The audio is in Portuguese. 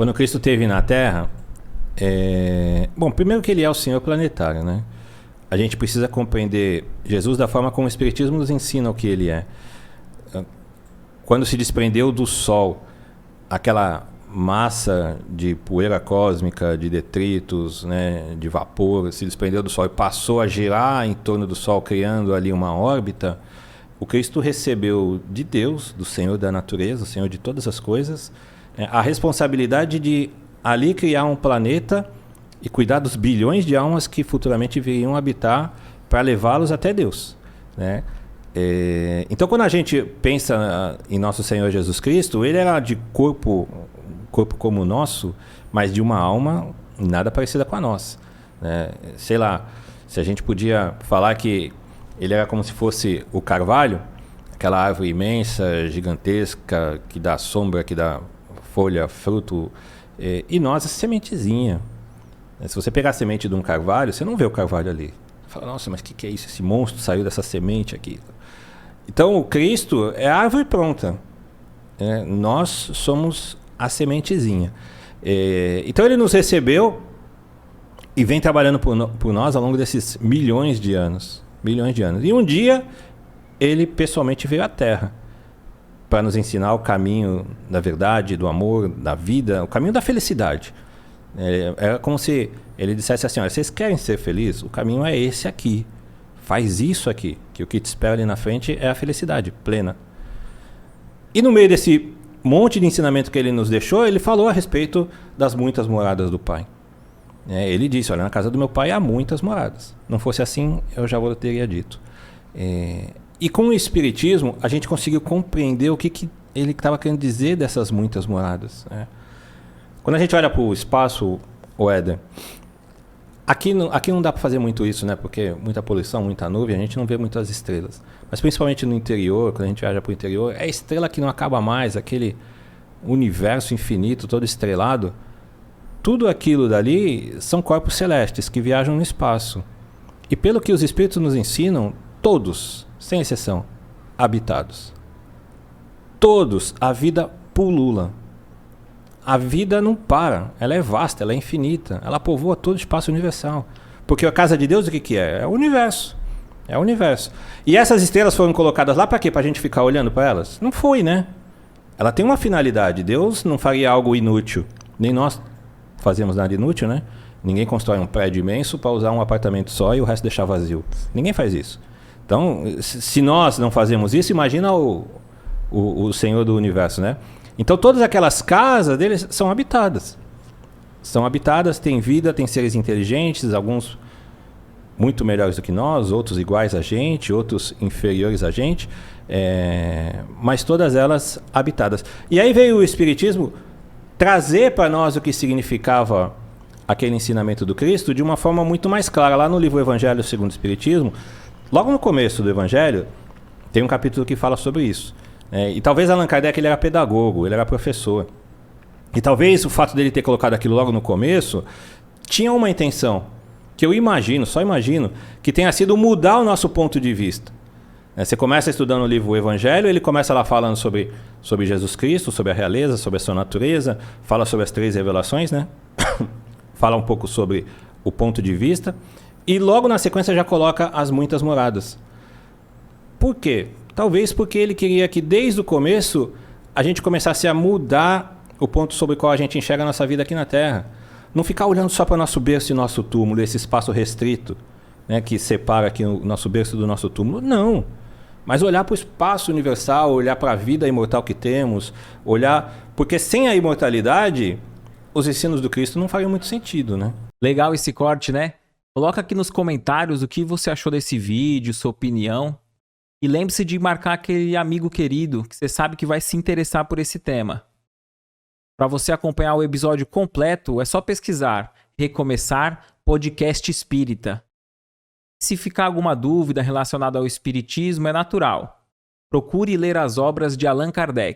Quando Cristo esteve na Terra, bom, primeiro que ele é o Senhor planetário, né? A gente precisa compreender Jesus da forma como o Espiritismo nos ensina o que ele é. Quando se desprendeu do Sol, aquela massa de poeira cósmica, de detritos, né, de vapor, se desprendeu do Sol e passou a girar em torno do Sol, criando ali uma órbita, o Cristo recebeu de Deus, do Senhor da natureza, o Senhor de todas as coisas, a responsabilidade de ali criar um planeta e cuidar dos bilhões de almas que futuramente viriam habitar para levá-los até Deus, né? Então, quando a gente pensa em nosso Senhor Jesus Cristo, ele era de corpo como o nosso, mas de uma alma nada parecida com a nossa, né? Sei lá, se a gente podia falar que ele era como se fosse o carvalho, aquela árvore imensa, gigantesca, que dá sombra, que dá folha, fruto, e nós a sementezinha. Se você pegar a semente de um carvalho, você não vê o carvalho ali. Você fala, nossa, mas o que é isso? Esse monstro saiu dessa semente aqui. Então, o Cristo é a árvore pronta. Nós somos a sementezinha. Então, ele nos recebeu e vem trabalhando por nós ao longo desses milhões de anos. Milhões de anos. E um dia, ele pessoalmente veio à Terra para nos ensinar o caminho da verdade, do amor, da vida, o caminho da felicidade. Era como se ele dissesse assim, olha, vocês querem ser felizes? O caminho é esse aqui. Faz isso aqui, que o que te espera ali na frente é a felicidade plena. E no meio desse monte de ensinamento que ele nos deixou, ele falou a respeito das muitas moradas do Pai. Ele disse, olha, na casa do meu Pai há muitas moradas. Não fosse assim, eu já o teria dito. E com o Espiritismo, a gente conseguiu compreender o que ele estava querendo dizer dessas muitas moradas, né? Quando a gente olha para o espaço, o Éder, aqui não dá para fazer muito isso, né? Porque muita poluição, muita nuvem, a gente não vê muitas estrelas. Mas principalmente no interior, quando a gente viaja para o interior, é estrela que não acaba mais, aquele universo infinito, todo estrelado. Tudo aquilo dali são corpos celestes que viajam no espaço. E pelo que os espíritos nos ensinam, todos, sem exceção, habitados. Todos, a vida pulula. A vida não para, ela é vasta, ela é infinita, ela povoa todo o espaço universal. Porque a casa de Deus o que é? É o universo. É o universo. E essas estrelas foram colocadas lá para quê? Para a gente ficar olhando para elas? Não foi, né? Ela tem uma finalidade. Deus não faria algo inútil. Nem nós fazemos nada inútil, né? Ninguém constrói um prédio imenso para usar um apartamento só e o resto deixar vazio. Ninguém faz isso. Então, se nós não fazemos isso, imagina o Senhor do Universo, né? Então todas aquelas casas deles são habitadas. São habitadas, têm vida, têm seres inteligentes, alguns muito melhores do que nós, outros iguais a gente, outros inferiores a gente, mas todas elas habitadas. E aí veio o Espiritismo trazer para nós o que significava aquele ensinamento do Cristo de uma forma muito mais clara. Lá no livro Evangelho segundo o Espiritismo, logo no começo do Evangelho, tem um capítulo que fala sobre isso. E talvez Allan Kardec ele era pedagogo, ele era professor. E talvez o fato dele ter colocado aquilo logo no começo tinha uma intenção, que eu imagino, só imagino, que tenha sido mudar o nosso ponto de vista. Você começa estudando o livro Evangelho, ele começa lá falando sobre Jesus Cristo, sobre a realeza, sobre a sua natureza, fala sobre as 3 revelações, né? Fala um pouco sobre o ponto de vista, e logo na sequência já coloca as muitas moradas. Por quê? Talvez porque ele queria que desde o começo a gente começasse a mudar o ponto sobre o qual a gente enxerga a nossa vida aqui na Terra. Não ficar olhando só para o nosso berço e nosso túmulo, esse espaço restrito, né, que separa aqui o nosso berço do nosso túmulo. Não. Mas olhar para o espaço universal, olhar para a vida imortal que temos, olhar... Porque sem a imortalidade, os ensinos do Cristo não fariam muito sentido, né? Legal esse corte, né? Coloca aqui nos comentários o que você achou desse vídeo, sua opinião. E lembre-se de marcar aquele amigo querido que você sabe que vai se interessar por esse tema. Para você acompanhar o episódio completo, é só pesquisar Recomeçar Podcast Espírita. Se ficar alguma dúvida relacionada ao espiritismo, é natural. Procure ler as obras de Allan Kardec.